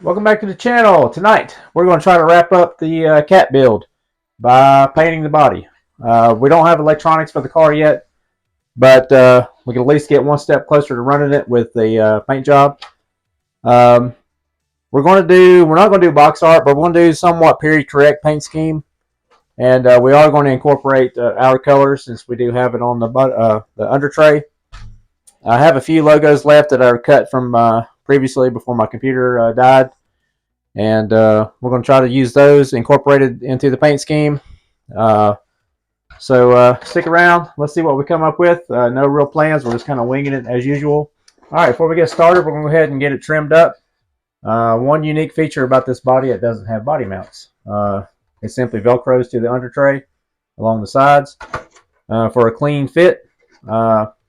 Welcome back to the channel. Tonight we're going to try to wrap up the cat build by painting the body. We don't have electronics for the car yet, but we can at least get one step closer to running it with the paint job. We're not going to do box art, but we're going to do somewhat period correct paint scheme, and we are going to incorporate our colors since we do have it on the under tray. I have a few logos left that are cut from previously before my computer died, and we're going to try to use those incorporated into the paint scheme. So stick around. Let's see what we come up with. No real plans. We're just kind of winging it as usual. All right, before we get started, we're going to go ahead and get it trimmed up. One unique feature about this body, it doesn't have body mounts. It simply Velcros to the under tray along the sides for a clean fit.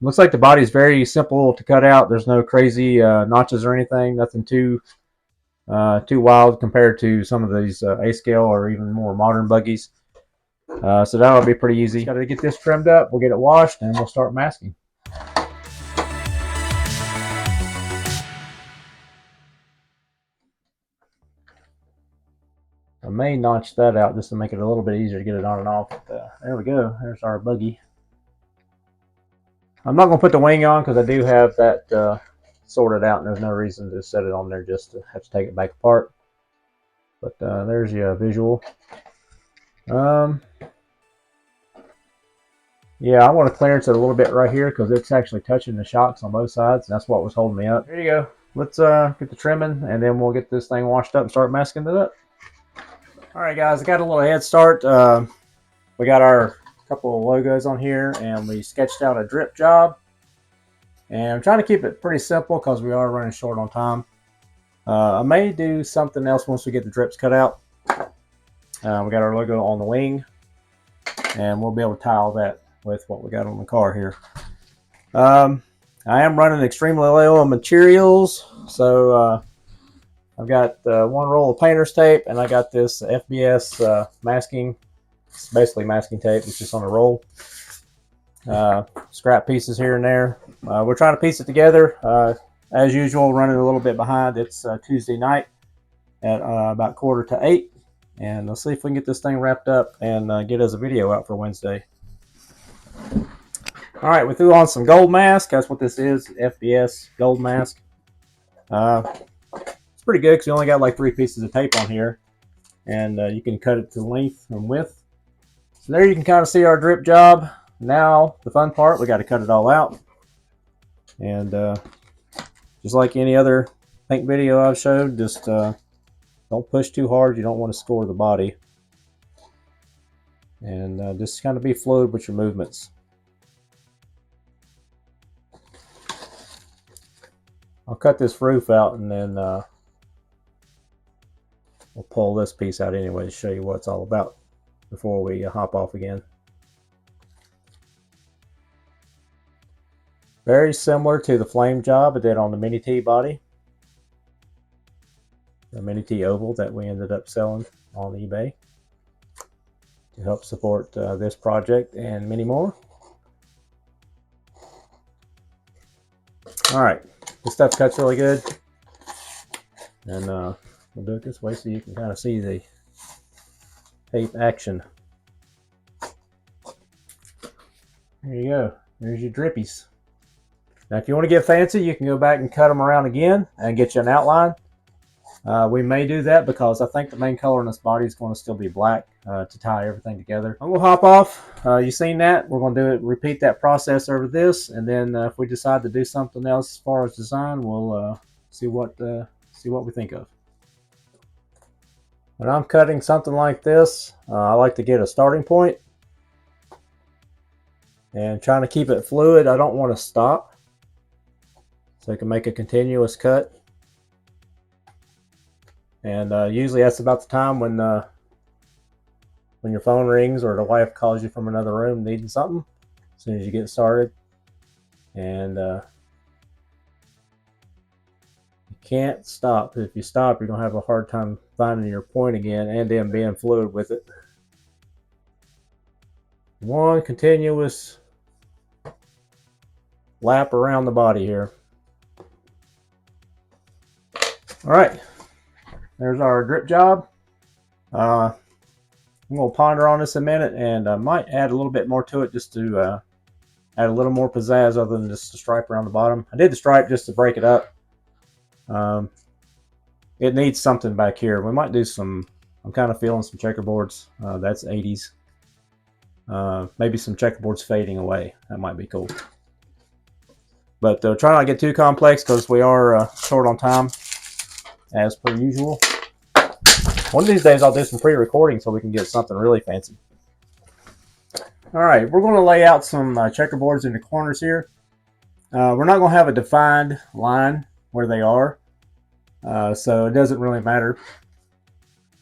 Looks like the body is very simple to cut out. There's no crazy notches or anything. Nothing too wild compared to some of these A-scale or even more modern buggies. So that'll be pretty easy. Got to get this trimmed up. We'll get it washed and we'll start masking. I may notch that out just to make it a little bit easier to get it on and off. There we go. There's our buggy. I'm not going to put the wing on because I do have that sorted out, and there's no reason to set it on there just to have to take it back apart. But there's your visual. Yeah, I want to clearance it a little bit right here because it's actually touching the shocks on both sides. And that's what was holding me up. There you go. Let's get the trimming, and then we'll get this thing washed up and start masking it up. All right, guys, I got a little head start. We got our couple of logos on here, and we sketched out a drip job. And I'm trying to keep it pretty simple because we are running short on time. I may do something else once we get the drips cut out. We got our logo on the wing, and we'll be able to tie all that with what we got on the car here. I am running extremely low on materials, so I've got one roll of painter's tape, and I got this FBS masking. It's basically masking tape. It's just on a roll. Scrap pieces here and there. We're trying to piece it together. As usual, running a little bit behind. It's Tuesday night at about 7:45, and let's see if we can get this thing wrapped up and get us a video out for Wednesday. All right, we threw on some gold mask. That's what this is, FBS gold mask. It's pretty good because you only got like 3 pieces of tape on here, and you can cut it to length and width. So there you can kind of see our drip job. Now the fun part, we got to cut it all out, and just like any other paint video I've showed, just don't push too hard. You don't want to score the body, and just kind of be fluid with your movements. I'll cut this roof out, and then we'll pull this piece out anyway to show you what it's all about before we hop off again. Very similar to the flame job I did on the Mini T body. The Mini T oval that we ended up selling on eBay to help support this project and many more. All right, this stuff cuts really good, and we'll do it this way so you can kind of see the tape action. There you go. There's your drippies. Now, if you want to get fancy, you can go back and cut them around again and get you an outline. We may do that because I think the main color in this body is going to still be black to tie everything together. I'm going to hop off. You've seen that. We're going to do it. Repeat that process over this, and then if we decide to do something else as far as design, we'll see what we think of. When I'm cutting something like this, I like to get a starting point and trying to keep it fluid. I don't want to stop, so I can make a continuous cut. And usually that's about the time when your phone rings or the wife calls you from another room needing something. As soon as you get started, and you can't stop. If you stop, you're gonna have a hard time finding your point again, and then being fluid with it. One continuous lap around the body here. All right, there's our drip job. I'm going to ponder on this a minute, and I might add a little bit more to it just to add a little more pizzazz other than just the stripe around the bottom. I did the stripe just to break it up. It needs something back here. We might do some, I'm kind of feeling some checkerboards. That's 80s. Maybe some checkerboards fading away. That might be cool. But try not to get too complex because we are short on time, as per usual. One of these days I'll do some pre-recording so we can get something really fancy. All right, we're going to lay out some checkerboards in the corners here. We're not going to have a defined line where they are, so it doesn't really matter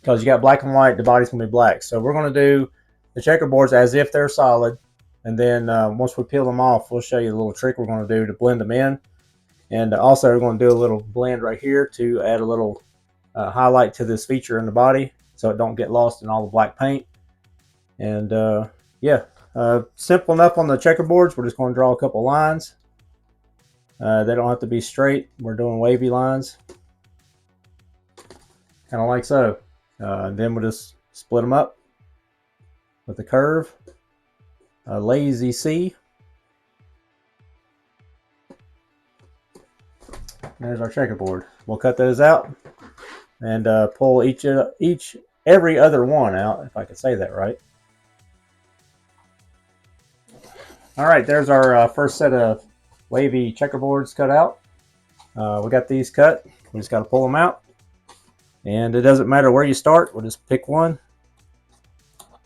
because you got black and white, the body's going to be black. So we're going to do the checkerboards as if they're solid, and then once we peel them off, we'll show you the little trick we're going to do to blend them in. And also we're going to do a little blend right here to add a little highlight to this feature in the body so it don't get lost in all the black paint. And yeah, simple enough on the checkerboards. We're just going to draw a couple lines. They don't have to be straight. We're doing wavy lines, kind of like so. Then we'll just split them up with a curve, a lazy C. There's our checkerboard. We'll cut those out and pull every other one out, if I could say that right. All right, there's our first set of wavy checkerboards cut out. We got these cut. We just got to pull them out. And it doesn't matter where you start. We'll just pick one.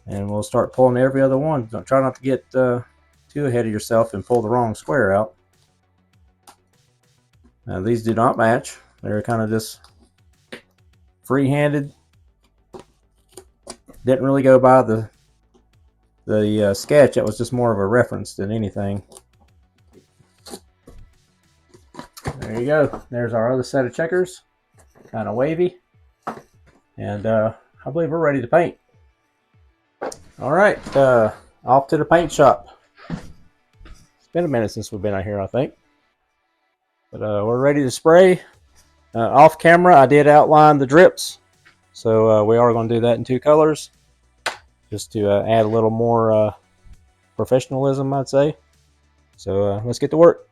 And we'll start pulling every other one. Don't try not to get too ahead of yourself and pull the wrong square out. Now these do not match. They're kind of just free-handed. Didn't really go by the sketch. That was just more of a reference than anything. There you go. There's our other set of checkers. Kind of wavy. And I believe we're ready to paint. All right, off to the paint shop. It's been a minute since we've been out here, I think. But we're ready to spray. Off camera, I did outline the drips. So we are going to do that in 2 colors. Just to add a little more professionalism, I'd say. So let's get to work.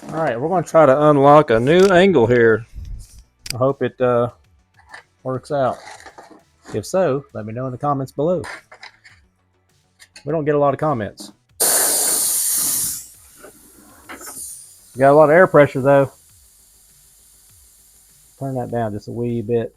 All right, we're going to try to unlock a new angle here. I hope it works out. If so, let me know in the comments below. We don't get a lot of comments. We got a lot of air pressure though. Turn that down just a wee bit.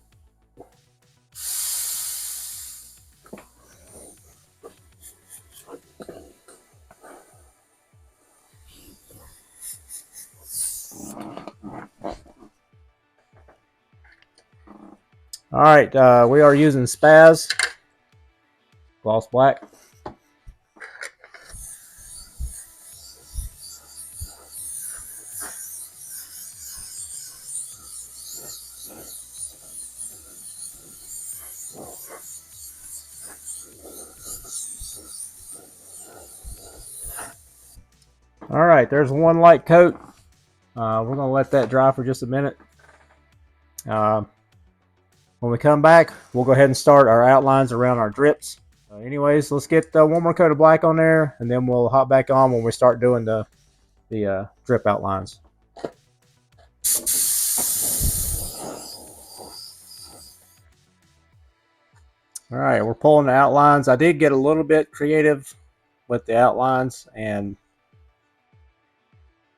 All right, we are using Spaz gloss black. All right, there's one light coat. We're going to let that dry for just a minute. When we come back, we'll go ahead and start our outlines around our drips. Anyways, let's get one more coat of black on there, and then we'll hop back on when we start doing the drip outlines. All right, we're pulling the outlines. I did get a little bit creative with the outlines and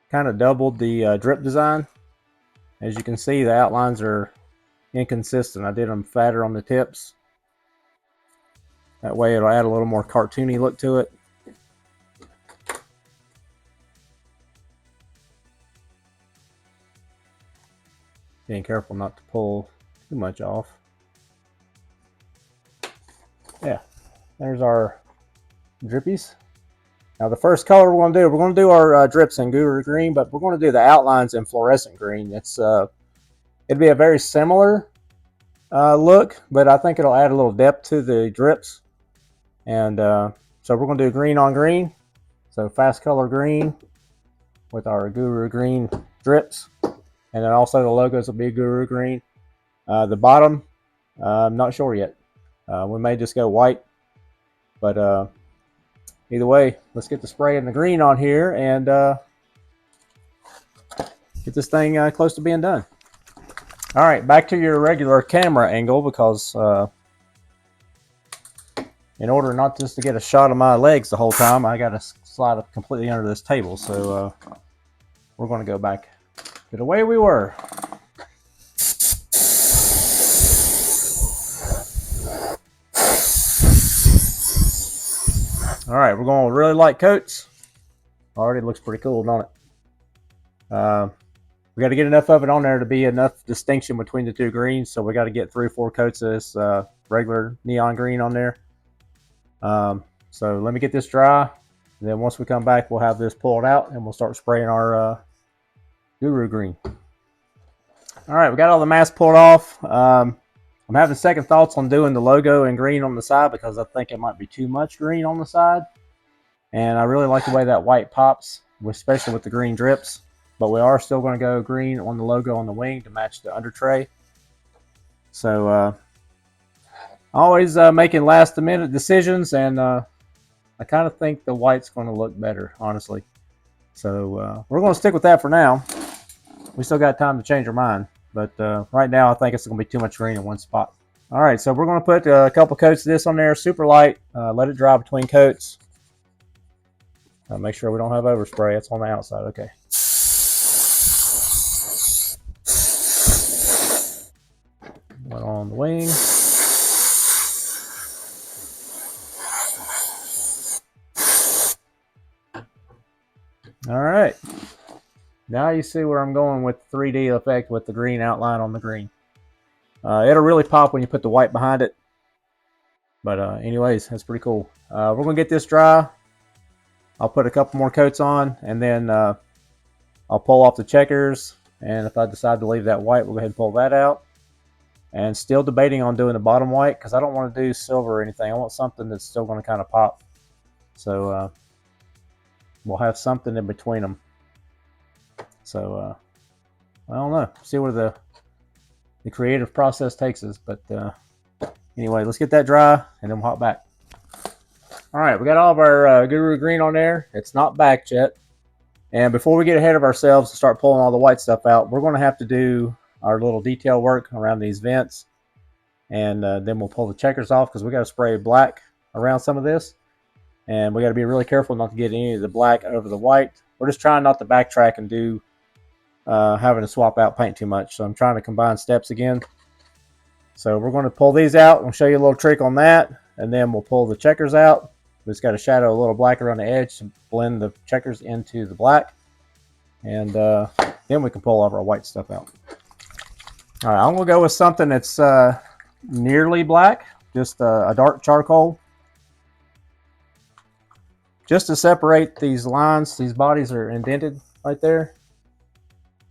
kind of doubled the drip design. As you can see, the outlines are inconsistent. I did them fatter on the tips. That way it'll add a little more cartoony look to it. Being careful not to pull too much off. Yeah, there's our drippies. Now the first color we're going to do our drips in Guru Green, but we're going to do the outlines in Fluorescent Green. It'd be a very similar look, but I think it'll add a little depth to the drips. And so we're going to do green on green. So fast color green with our Guru Green drips. And then also the logos will be Guru Green. The bottom I'm not sure yet. We may just go white, but either way, let's get the spray and the green on here and get this thing close to being done. All right, back to your regular camera angle, because in order not just to get a shot of my legs the whole time, I got to slide up completely under this table. So we're going to go back to the way we were. All right, we're going with really light coats. Already looks pretty cool, don't it? We got to get enough of it on there to be enough distinction between the two greens. So we got to get 3 or 4 coats of this regular neon green on there. So let me get this dry. And then once we come back, we'll have this pulled out and we'll start spraying our Guru green. All right, we got all the mask pulled off. I'm having second thoughts on doing the logo in green on the side because I think it might be too much green on the side. And I really like the way that white pops, especially with the green drips. But we are still going to go green on the logo on the wing to match the under tray. So always making last minute decisions, and I kind of think the white's going to look better, honestly. So we're going to stick with that for now. We still got time to change our mind. But right now, I think it's going to be too much green in one spot. All right, so we're going to put a couple coats of this on there, super light. Let it dry between coats. Make sure we don't have overspray. It's on the outside. Okay. One on the wing. All right. Now you see where I'm going with 3D effect with the green outline on the green. It'll really pop when you put the white behind it. But anyways, that's pretty cool. We're going to get this dry. I'll put a couple more coats on, and then I'll pull off the checkers. And if I decide to leave that white, we'll go ahead and pull that out. And still debating on doing the bottom white because I don't want to do silver or anything. I want something that's still going to kind of pop. So we'll have something in between them. So I don't know. See where the creative process takes us. But anyway, let's get that dry and then we'll hop back. All right, we got all of our Guru green on there. It's not backed yet. And before we get ahead of ourselves and start pulling all the white stuff out, we're going to have to do our little detail work around these vents. And then we'll pull the checkers off because we got to spray black around some of this. And we got to be really careful not to get any of the black over the white. We're just trying not to backtrack and do having to swap out paint too much. So I'm trying to combine steps again. So we're going to pull these out. I'll show you a little trick on that. And then we'll pull the checkers out. We just got to shadow a little black around the edge to blend the checkers into the black. And then we can pull all of our white stuff out. All right, I'm going to go with something that's nearly black. Just a dark charcoal. Just to separate these lines. These bodies are indented right there.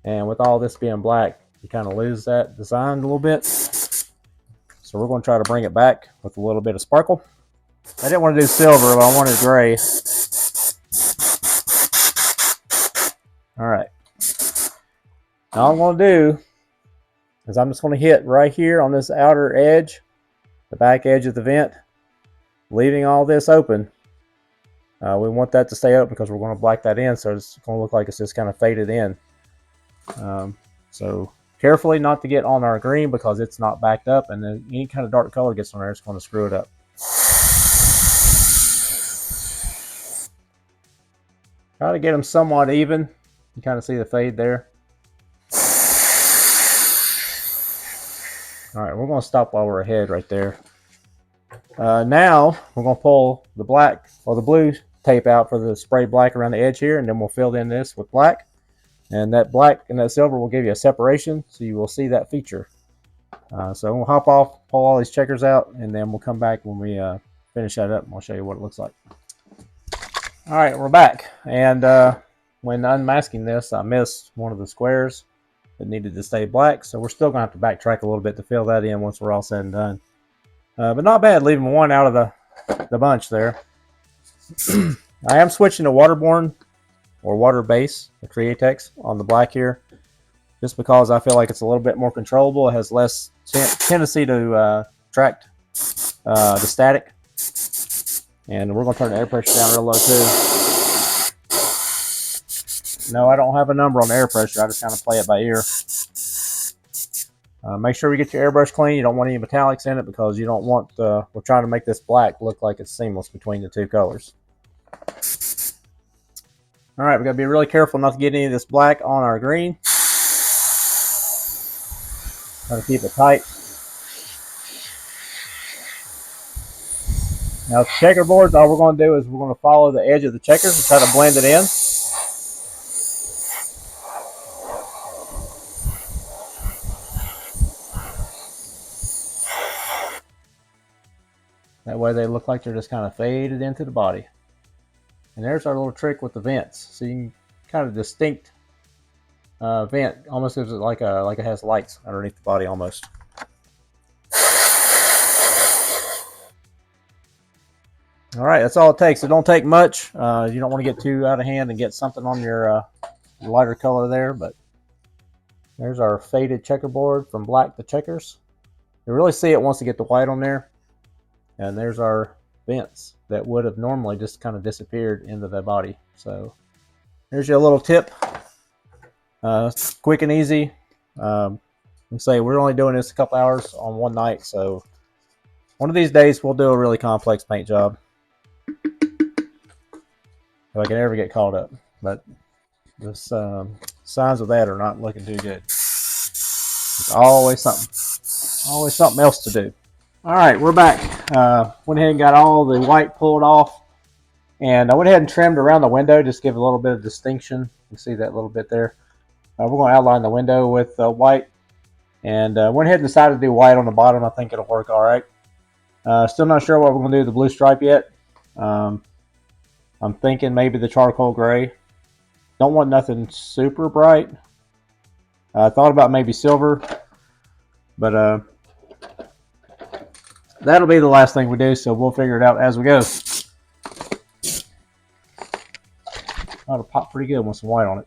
And with all this being black, you kind of lose that design a little bit. So we're going to try to bring it back with a little bit of sparkle. I didn't want to do silver, but I wanted gray. All right. Now all I'm going to do is I'm just going to hit right here on this outer edge, the back edge of the vent, leaving all this open. We want that to stay open because we're going to black that in, so it's going to look like it's just kind of faded in. So carefully not to get on our green because it's not backed up, and then any kind of dark color gets on there, it's going to screw it up. Try to get them somewhat even. You kind of see the fade there. All right, we're going to stop while we're ahead right there. Now we're going to pull the black or the blue tape out for the spray black around the edge here, and then we'll fill in this with black. And that black and that silver will give you a separation, so you will see that feature. So we'll hop off, pull all these checkers out, and then we'll come back when we finish that up, and I'll show you what it looks like. All right, we're back. And when unmasking this, I missed one of the squares that needed to stay black, so we're still going to have to backtrack a little bit to fill that in once we're all said and done. But not bad, leaving one out of the bunch there. I am switching to waterborne or water base, the Createx, on the black here, just because I feel like it's a little bit more controllable. It has less tendency to attract the static. And we're going to turn the air pressure down real low too. No, I don't have a number on the air pressure. I just kind of play it by ear. Make sure we get your airbrush clean. You don't want any metallics in it because you don't want, we're trying to make this black look like it's seamless between the two colors. All right, we got to be really careful not to get any of this black on our green. Try to keep it tight. Now, checkerboards, all we're going to do is we're going to follow the edge of the checkers and try to blend it in. That way they look like they're just kind of faded into the body. And there's our little trick with the vents. So you can kind of distinct vent, almost gives it like it has lights underneath the body almost. All right, that's all it takes. It don't take much. You don't want to get too out of hand and get something on your lighter color there, but there's our faded checkerboard from black to checkers. You really see it once you get the white on there. And there's our vents that would have normally just kind of disappeared into the body. So there's your little tip. Quick and easy. And say we're only doing this a couple hours on one night. So one of these days we'll do a really complex paint job. If I can ever get caught up. But the signs of that are not looking too good. There's always something else to do. All right, we're back. Went ahead and got all the white pulled off, and I went ahead and trimmed around the window, just give a little bit of distinction. You can see that little bit there. We're going to outline the window with white, and went ahead and decided to do white on the bottom. I think it'll work all right. Still not sure what we're going to do with the blue stripe yet. I'm thinking maybe the charcoal gray. Don't want nothing super bright. I thought about maybe silver, but that'll be the last thing we do, so we'll figure it out as we go. Ought to pop pretty good with some white on it.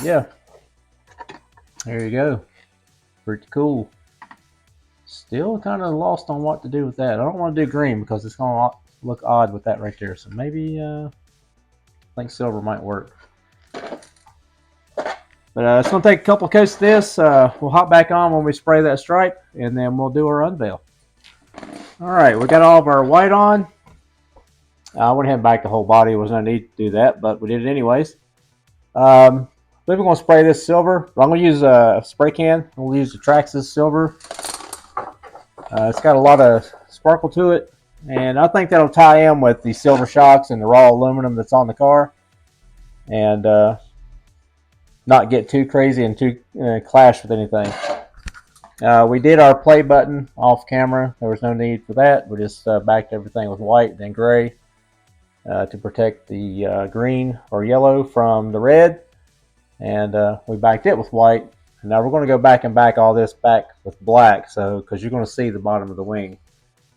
Yeah. There you go. Pretty cool. Still kind of lost on what to do with that. I don't want to do green because it's going to look odd with that right there. So maybe I think silver might work. But it's going to take a couple coats of this. We'll hop back on when we spray that stripe, and then we'll do our unveil. All right, we got all of our white on. I went ahead and backed the whole body. There was no need to do that, but we did it anyways. We're going to spray this silver. I'm going to use a spray can. We'll use the Traxxas silver. It's got a lot of sparkle to it, and I think that'll tie in with the silver shocks and the raw aluminum that's on the car, and not get too crazy and too clash with anything. We did our play button off camera. There was no need for that. We just backed everything with white and then gray to protect the green or yellow from the red. And we backed it with white. And now we're going to go back and back all this back with black, so because you're going to see the bottom of the wing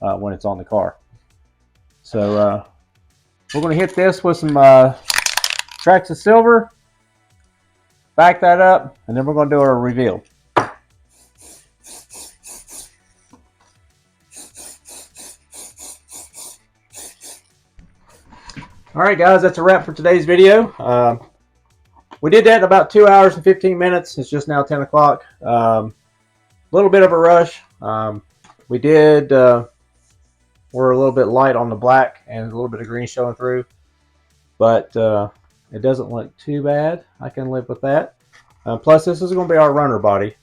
when it's on the car. So we're going to hit this with some Traxxas silver, back that up, and then we're going to do our reveal. All right, guys, that's a wrap for today's video. We did that in about 2 hours and 15 minutes. It's just now 10 o'clock. A little bit of a rush. We did, we're a little bit light on the black and a little bit of green showing through. But it doesn't look too bad. I can live with that. Plus, this is going to be our runner body.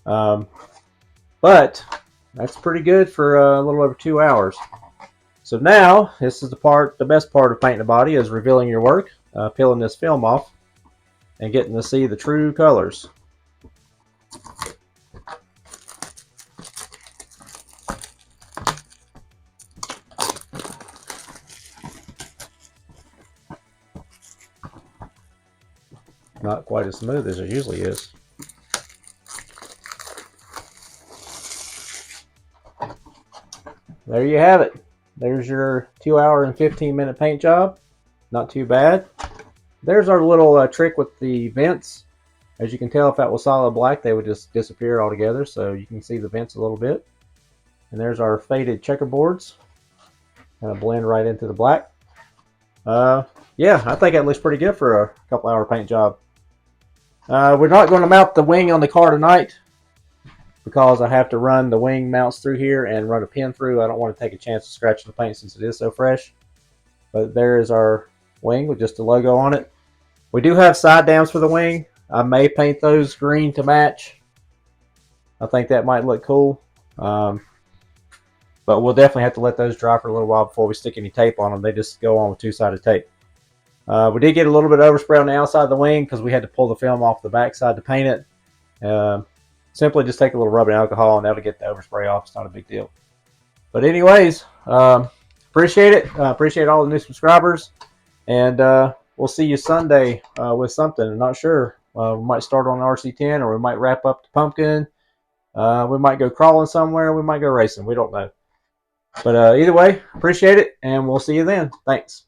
But that's pretty good for a little over 2 hours. So now, this is the best part of painting a body is revealing your work, peeling this film off, and getting to see the true colors. Not quite as smooth as it usually is. there you have it. There's your 2 hour and 15-minute paint job. Not too bad. There's our little trick with the vents. As you can tell, if that was solid black, they would just disappear altogether. So you can see the vents a little bit. And there's our faded checkerboards. Kind of blend right into the black. Yeah, I think that looks pretty good for a couple hour paint job. We're not going to mount the wing on the car tonight because I have to run the wing mounts through here and run a pin through. I don't want to take a chance of scratching the paint since it is so fresh. But there is our wing with just the logo on it. We do have side dams for the wing. I may paint those green to match. I think that might look cool. But we'll definitely have to let those dry for a little while before we stick any tape on them. They just go on with two-sided tape. We did get a little bit of overspray on the outside of the wing because we had to pull the film off the backside to paint it. Simply just take a little rubbing alcohol and that'll get the overspray off. It's not a big deal. But anyways, appreciate it. Appreciate all the new subscribers. And we'll see you Sunday with something. I'm not sure. We might start on RC10 or we might wrap up the pumpkin. We might go crawling somewhere. We might go racing. We don't know. But either way, appreciate it. And we'll see you then. Thanks.